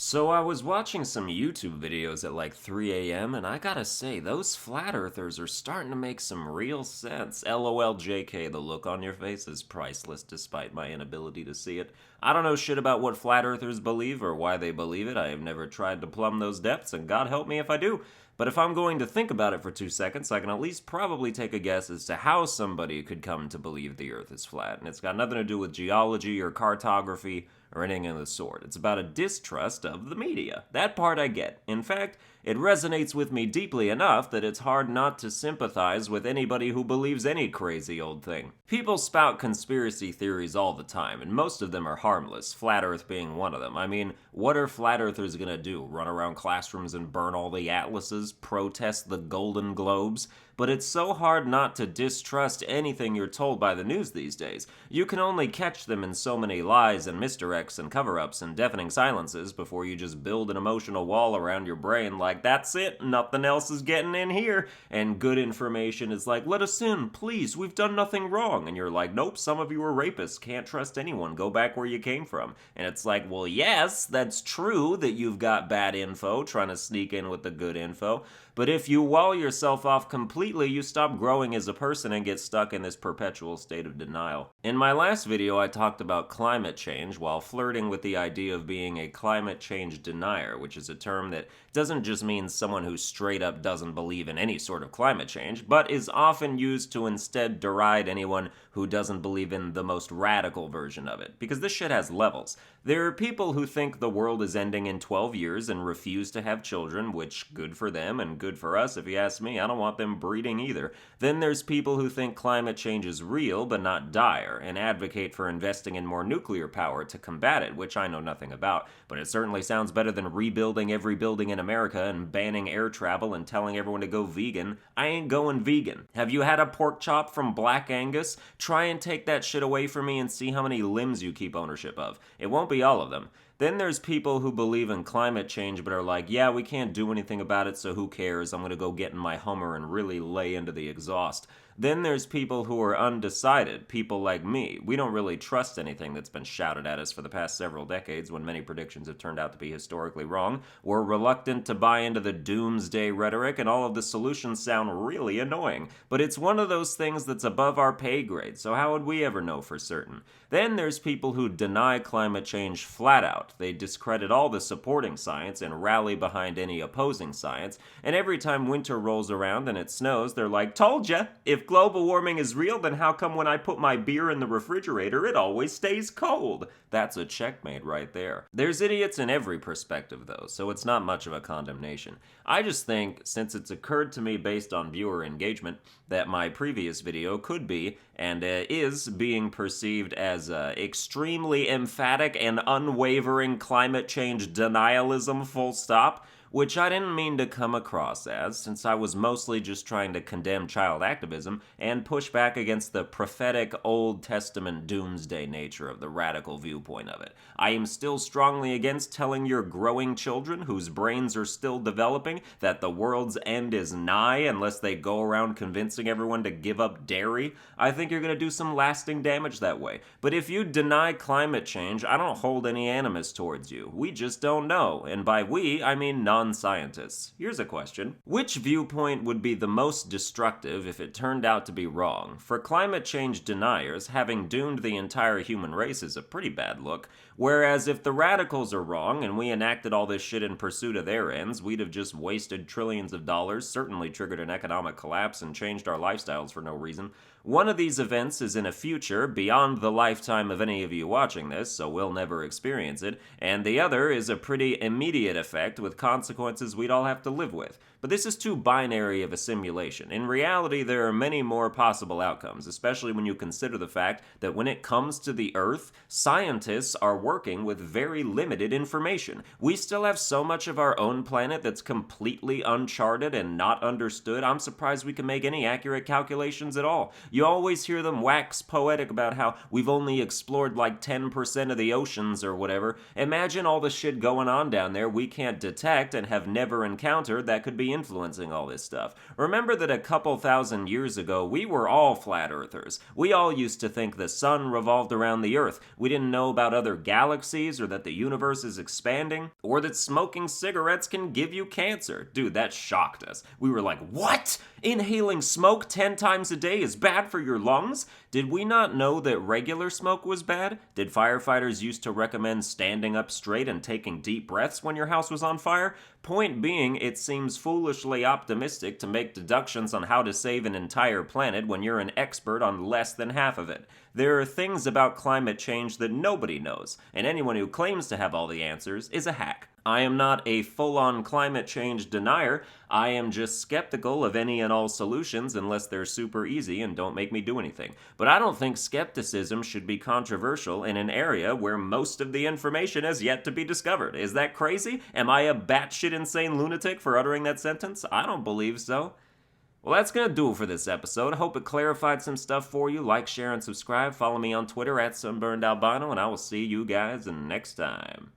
So I was watching some YouTube videos at like 3 a.m. and I gotta say, those flat earthers are starting to make some real sense. LOL JK, the look on your face is priceless despite my inability to see it. I don't know shit about what flat earthers believe or why they believe it. I have never tried to plumb those depths, and God help me if I do. But if I'm going to think about it for 2 seconds, I can at least probably take a guess as to how somebody could come to believe the Earth is flat. And it's got nothing to do with geology or cartography or anything of the sort. It's about a distrust of the media. That part I get. In fact, it resonates with me deeply enough that it's hard not to sympathize with anybody who believes any crazy old thing. People spout conspiracy theories all the time, and most of them are harmless, flat earth being one of them. I mean, what are flat earthers gonna do? Run around classrooms and burn all the atlases? Protest the Golden Globes? But it's so hard not to distrust anything you're told by the news these days. You can only catch them in so many lies and misdirects and cover-ups and deafening silences before you just build an emotional wall around your brain like, that's it, nothing else is getting in here. And good information is like, let us in, please, we've done nothing wrong. And you're like, nope, some of you are rapists, can't trust anyone, go back where you came from. And it's like, well, yes, that's true that you've got bad info, trying to sneak in with the good info. But if you wall yourself off completely, you stop growing as a person and get stuck in this perpetual state of denial. In my last video, I talked about climate change while flirting with the idea of being a climate change denier, which is a term that doesn't just mean someone who straight up doesn't believe in any sort of climate change, but is often used to instead deride anyone who doesn't believe in the most radical version of it. Because this shit has levels. There are people who think the world is ending in 12 years and refuse to have children, which good for them and good for us if you ask me. I don't want them breeding either. Then there's people who think climate change is real but not dire and advocate for investing in more nuclear power to combat it, which I know nothing about, but it certainly sounds better than rebuilding every building in America and banning air travel and telling everyone to go vegan. I ain't going vegan. Have you had a pork chop from Black Angus? Try and take that shit away from me and see how many limbs you keep ownership of. It won't be all of them. Then there's people who believe in climate change but are like, yeah, we can't do anything about it, so who cares? I'm gonna go get in my Hummer and really lay into the exhaust. Then there's people who are undecided, people like me. We don't really trust anything that's been shouted at us for the past several decades when many predictions have turned out to be historically wrong. We're reluctant to buy into the doomsday rhetoric, and all of the solutions sound really annoying. But it's one of those things that's above our pay grade, so how would we ever know for certain? Then there's people who deny climate change flat out. They discredit all the supporting science and rally behind any opposing science, and every time winter rolls around and it snows, they're like, told ya! If global warming is real, then how come when I put my beer in the refrigerator, it always stays cold? That's a checkmate right there. There's idiots in every perspective, though, so it's not much of a condemnation. I just think, since it's occurred to me based on viewer engagement, that my previous video could be, and is being perceived as extremely emphatic and unwavering climate change denialism, full stop, which I didn't mean to come across as, since I was mostly just trying to condemn child activism and push back against the prophetic Old Testament doomsday nature of the radical viewpoint of it. I am still strongly against telling your growing children, whose brains are still developing, that the world's end is nigh unless they go around convincing everyone to give up dairy. I think you're going to do some lasting damage that way. But if you deny climate change, I don't hold any animus towards you. We just don't know. And by we, I mean non-scientists. Here's a question. Which viewpoint would be the most destructive if it turned out to be wrong? For climate change deniers, having doomed the entire human race is a pretty bad look, whereas if the radicals are wrong and we enacted all this shit in pursuit of their ends, we'd have just wasted trillions of dollars, certainly triggered an economic collapse, and changed our lifestyles for no reason. One of these events is in a future beyond the lifetime of any of you watching this, so we'll never experience it, and the other is a pretty immediate effect with consequences we'd all have to live with. But this is too binary of a simulation. In reality, there are many more possible outcomes, especially when you consider the fact that when it comes to the Earth, scientists are working with very limited information. We still have so much of our own planet that's completely uncharted and not understood. I'm surprised we can make any accurate calculations at all. You always hear them wax poetic about how we've only explored like 10% of the oceans or whatever. Imagine all the shit going on down there we can't detect and have never encountered that could be be influencing all this stuff. Remember that a couple thousand years ago, we were all flat earthers. We all used to think the sun revolved around the earth. We didn't know about other galaxies or that the universe is expanding or that smoking cigarettes can give you cancer. Dude, that shocked us. We were like, what? Inhaling smoke 10 times a day is bad for your lungs? Did we not know that regular smoke was bad? Did firefighters used to recommend standing up straight and taking deep breaths when your house was on fire? Point being, it seems foolishly optimistic to make deductions on how to save an entire planet when you're an expert on less than half of it. There are things about climate change that nobody knows, and anyone who claims to have all the answers is a hack. I am not a full-on climate change denier. I am just skeptical of any and all solutions unless they're super easy and don't make me do anything. But I don't think skepticism should be controversial in an area where most of the information has yet to be discovered. Is that crazy? Am I a batshit insane lunatic for uttering that sentence? I don't believe so. Well, that's going to do it for this episode. I hope it clarified some stuff for you. Like, share, and subscribe. Follow me on Twitter at Sunburned Albino, and I will see you guys next time.